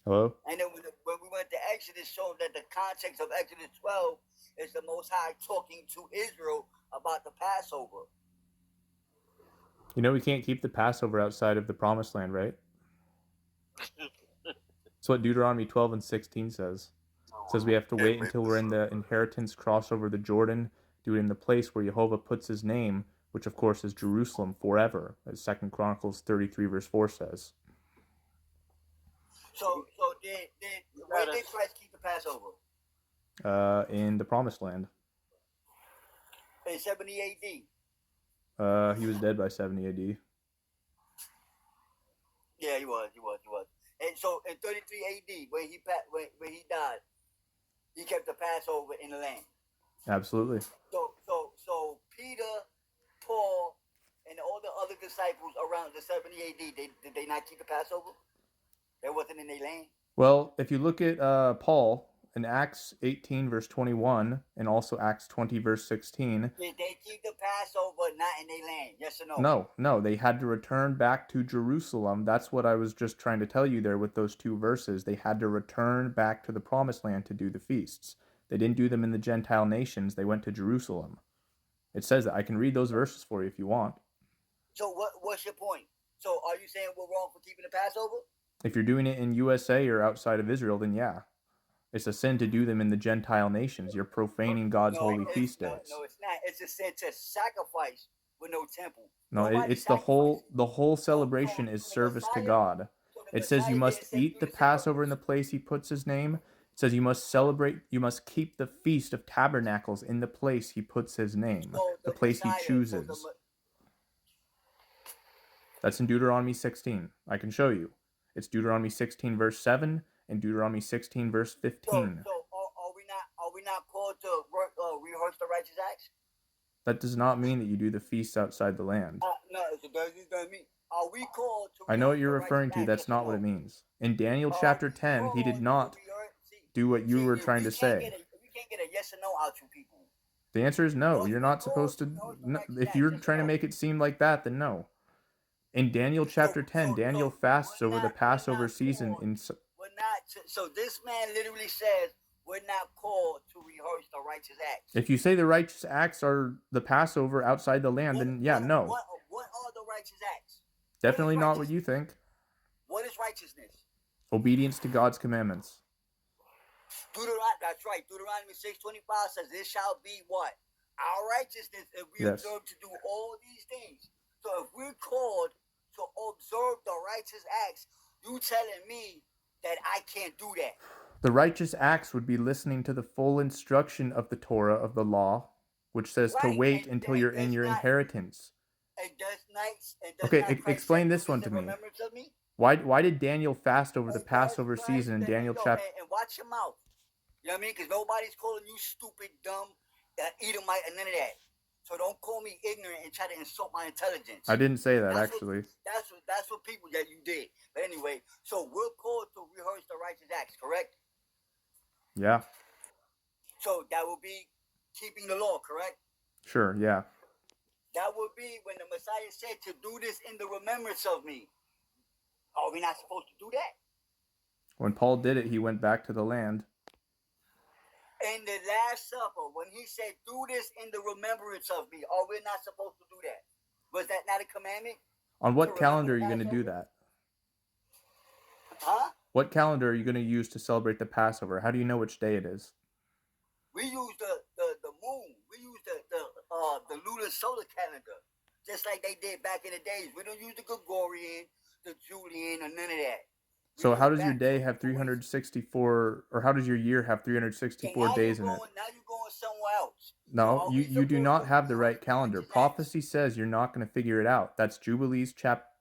Hello? And then when we went to Exodus, showing that the context of Exodus 12 is the Most High talking to Israel about the Passover. You know we can't keep the Passover outside of the Promised Land, right? That's what Deuteronomy 12 and 16 says. It says we have to wait until we're in the inheritance, cross over the Jordan, do it in the place where Jehovah puts his name, which of course is Jerusalem forever, as 2 Chronicles 33 verse 4 says. So where did Christ keep the Passover? In the Promised Land. In 70 AD. He was dead by 70 AD. Yeah, he was. And so in 33 AD, when he died, he kept the Passover in the land. Absolutely. So Peter, Paul, and all the other disciples around the 70 AD, did they not keep the Passover? They wasn't in their land. Well, if you look at Paul in Acts 18 verse 21 and also Acts 20 verse 16. Did they keep the Passover not in their land? Yes or no? No, they had to return back to Jerusalem. That's what I was just trying to tell you there with those two verses. They had to return back to the Promised Land to do the feasts. They didn't do them in the Gentile nations. They went to Jerusalem. It says that. I can read those verses for you if you want. So what's your point? So are you saying we're wrong for keeping the Passover? If you're doing it in USA or outside of Israel, then yeah. It's a sin to do them in the Gentile nations. You're profaning God's holy feast days. No, it's not. It's a sin to sacrifice with no temple. No, it's the whole celebration is service to God. It says you must eat the Passover in the place he puts his name. It says you must celebrate, you must keep the Feast of Tabernacles in the place he puts his name, the place he chooses. That's in Deuteronomy 16. I can show you. It's Deuteronomy 16 verse 7 and Deuteronomy 16 verse 15. So are we not called to rehearse the righteous acts? That does not mean that you do the feasts outside the land. No, it doesn't mean. Are we called to? I know what you're referring to. That's not what it means. In Daniel chapter 10, he did not do what you were trying to say. We can't get a yes or no out to people. The answer is no. You're not supposed to. No, if you're trying to make it seem like that, then no. In Daniel chapter 10, Daniel fasts over the Passover season. We're not. So this man literally says we're not called to rehearse the righteous acts. If you say the righteous acts are the Passover outside the land, then yeah, no. What are the righteous acts? Definitely not what you think. What is righteousness? Obedience to God's commandments. That's right. Deuteronomy 6:25 says, "This shall be what? Our righteousness if we observe to do all these things." So if we're called to observe the righteous acts, you telling me that I can't do that? The righteous acts would be listening to the full instruction of the Torah, of the law, which says to wait until you're in your inheritance. Okay, explain this one to me. Why did Daniel fast over the Passover season in Daniel chapter? And watch your mouth. You know what I mean? Because nobody's calling you stupid, dumb, Edomite, and none of that. So don't call me ignorant and try to insult my intelligence. I didn't say that, actually. That's what people that you did. But anyway, so we're called to rehearse the righteous acts, correct? Yeah. So that would be keeping the law, correct? Sure, yeah. That would be when the Messiah said to do this in the remembrance of me. Are we not supposed to do that? When Paul did it, he went back to the land. In the Last Supper, when he said, do this in the remembrance of me, are we not supposed to do that? Was that not a commandment? On what calendar are you going to do that? Huh? What calendar are you going to use to celebrate the Passover? How do you know which day it is? We use the moon. We use the lunar solar calendar, just like they did back in the days. We don't use the Gregorian, the Julian, or none of that. So how does your day have 364, or how does your year have 364 days in it? Now you're going somewhere else. No, you do not have the right calendar. Prophecy says you're not going to figure it out. That's Jubilees chapter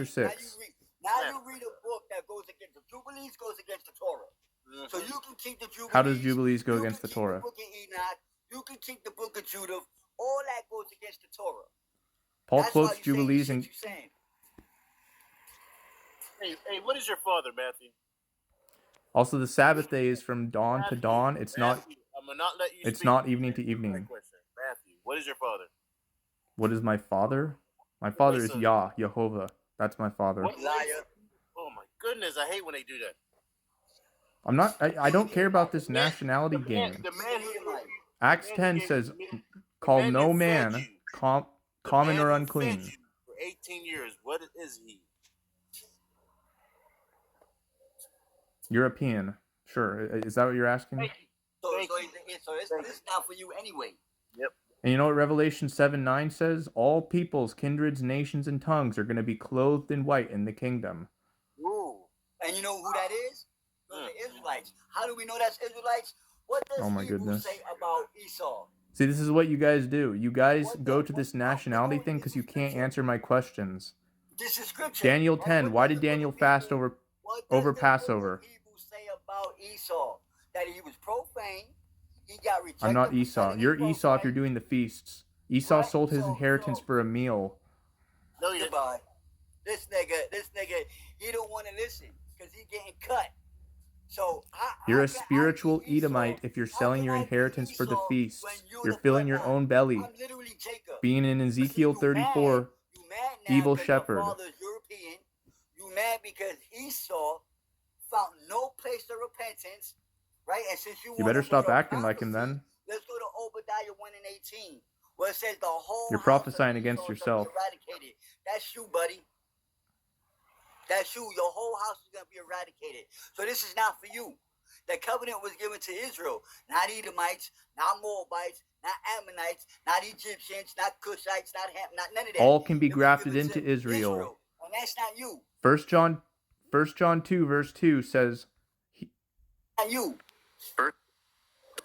6. Now you read a book that goes against the Jubilees, goes against the Torah. Mm-hmm. So you can keep the Jubilees. How does Jubilees go against the Torah? The book of Enoch, you can keep the book of Judith. All that goes against the Torah. Paul quotes Jubilees and. Hey, what is your father, Matthew? Also, the Sabbath day is from dawn to dawn. It's not. I'm gonna not let you. It's not evening to evening. Matthew, what is your father? What is my father? My father is Jehovah. That's my father. Liar. Oh my goodness, I hate when they do that. I'm not. I don't care about this nationality game. The man who Acts 10 says, "Call no man common or unclean." You for 18 years. What is he? European. Sure. Is that what you're asking? So it's not for you anyway. Yep. And you know what Revelation 7:9 says? All peoples, kindreds, nations, and tongues are going to be clothed in white in the kingdom. Ooh. And you know who that is? Those are Israelites. How do we know that's Israelites? What does Hebrews say about Esau? See, this is what you guys do. You guys go to this nationality thing because you can't answer my questions. This is scripture. Daniel 10. Why did Daniel fast over Passover? Hebrews say about Esau that he was profane. He got rejected. I'm not Esau. You're Esau if you're doing the feasts. Esau sold his inheritance for a meal. No, you didn't. This nigga, he don't want to listen because he getting cut. So you're a spiritual Edomite if you're selling your inheritance for the feasts. You're filling your own belly. I'm literally Jacob. Being in Ezekiel 34, evil shepherd. European. You mad because Esau found no place of repentance, right? And since you better stop acting like him then. Let's go to Obadiah 1:18, where it says the whole. You're prophesying against yourself. Eradicated. That's you, buddy. That's you. Your whole house is going to be eradicated. So this is not for you. The covenant was given to Israel, not Edomites, not Moabites, not Ammonites, not Egyptians, not Cushites, not none of that. All can be grafted into Israel. And that's not you. 1 John 2 verse 2 says, not you.